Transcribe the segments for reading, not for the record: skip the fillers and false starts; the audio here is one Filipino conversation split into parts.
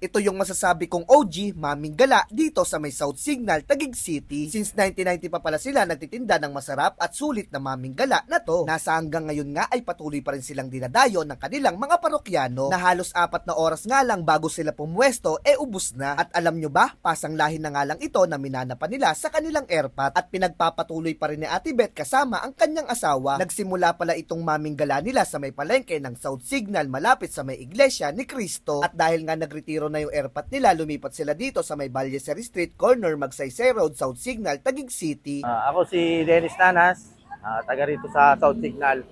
Ito yung masasabi kong OG Maming Gala dito sa may South Signal, Taguig City. Since 1990 pa pala sila nagtitinda ng masarap at sulit na Maming Gala na to. Nasa hanggang ngayon nga ay patuloy pa rin silang dinadayo ng kanilang mga parokyano na halos 4 na oras nga lang bago sila pumwesto ubos na. At alam nyo ba, pasanglahin na nga lang ito na minana pa nila sa kanilang airpot at pinagpapatuloy pa rin ni Ate Beth kasama ang kanyang asawa. Nagsimula pala itong Maming Gala nila sa may palengke ng South Signal malapit sa may Iglesia ni Cristo. At dahil nga nagretiro na yung airpot nila, lumipat sila dito sa may Ballesteros Street, corner Magsaysay Road, South Signal, Taguig City. Ako si Dennis Nanas, taga rito sa South Signal.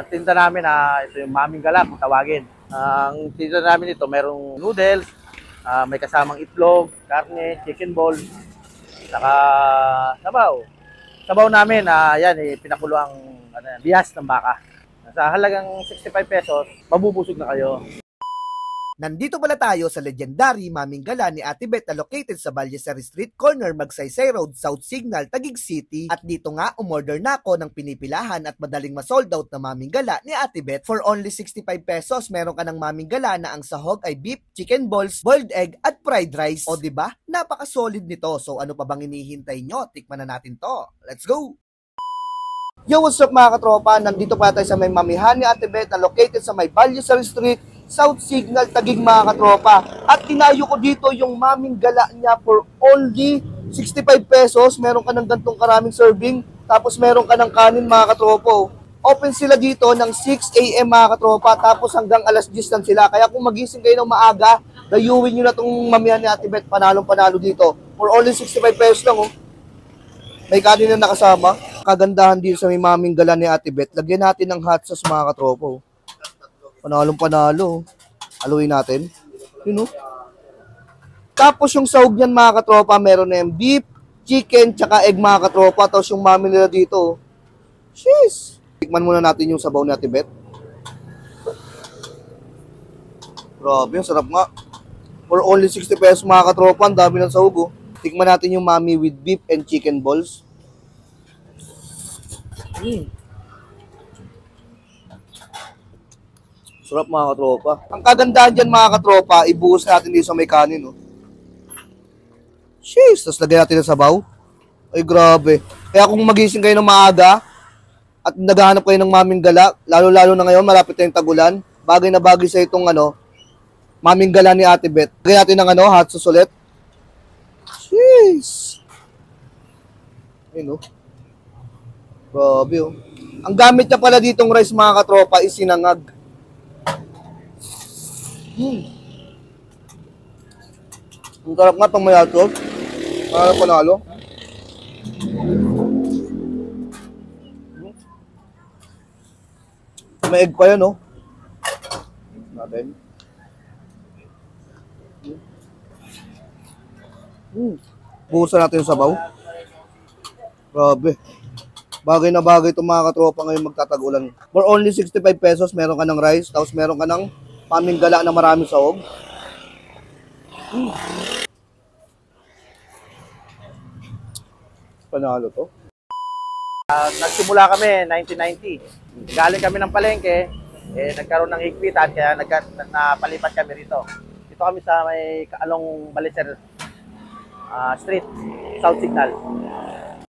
Tinda namin ito yung Maming Gala kung tawagin. Ang tinda namin ito, merong noodles, may kasamang itlog, karne, chicken ball, saka sabaw. Sabaw namin, pinakulo ang bihas ng baka. Sa halagang 65 pesos, mabubusog na kayo. Nandito pala tayo sa legendary Maming Gala ni Ate Beth na located sa Ballesteros Street, corner Magsaysay Road, South Signal, Taguig City. At dito nga, umorder na ako ng pinipilahan at madaling masold out na Maming Gala ni Ate Beth. For only 65 pesos, meron ka ng Maming Gala na ang sahog ay beef, chicken balls, boiled egg at fried rice. O diba? Napaka-solid nito. So ano pa bang hinihintay nyo? Tikman na natin to. Let's go! Yo, what's up mga katropa? Nandito pa tayo sa may mamihan ni Ate Beth na located sa may Ballesteros Street, South Signal, Taguig mga katropa. At tinayo ko dito yung Maming Gala niya for only 65 pesos. Meron ka ng gantong karaming serving. Tapos meron ka ng kanin mga katropa. Open sila dito ng 6 AM mga katropa. Tapos hanggang alas 10 lang sila. Kaya kung magising kayo ng maaga, dayuin nyo na itong mamihan ni Ate Beth. Panalong-panalo dito. For only 65 pesos lang oh. May kanin na nakasama. Kagandahan dito sa may Maming Gala ni Ate Beth. Lagyan natin ng hot sauce mga katropa. Panalong panalo. Haluin natin. Yun o. Tapos yung sahog niyan mga katropa, meron na yung beef, chicken, tsaka egg mga katropa. Tapos yung mami nila dito. Sheesh. Tikman muna natin yung sabaw ni Ate Beth. Grabe, ang sarap nga. For only 60 pesos mga katropa, ang dami ng sahog o. Tikman natin yung mami with beef and chicken balls. Sarap mga katropa. Ang kagandahan dyan mga katropa, ibuhos natin dito sa may kanin. No? Sheesh! Tapos lagyan natin ng sabaw. Ay grabe. Kaya kung magising kayo ng maaga at naghahanap kayo ng Maming Gala, lalo-lalo na ngayon, malapit na yung tagulan, bagay na bagay sa itong Maming Gala ni Ate Beth. Lagyan natin ng hot sauce ulit. Sheesh! Ayun, no? Grabe, oh. Ang gamit niya pala ditong rice mga katropa is sinangag. Ang sarap nga pang mayato. Panalo. May egg pa yan, no? Natin. Buhusan natin yung sabaw. Grabe. Bagay na bagay itong mga katropa ngayon magtatagulan. For only 65 pesos, meron ka ng rice, tapos meron ka ng Maming Gala na maraming sahog. Panalo to. Nagsimula kami 1990. Galing kami ng palengke, nagkaroon ng higpitan kaya napalipat kami rito. Dito kami sa may along Ballesteros Street, South Signal.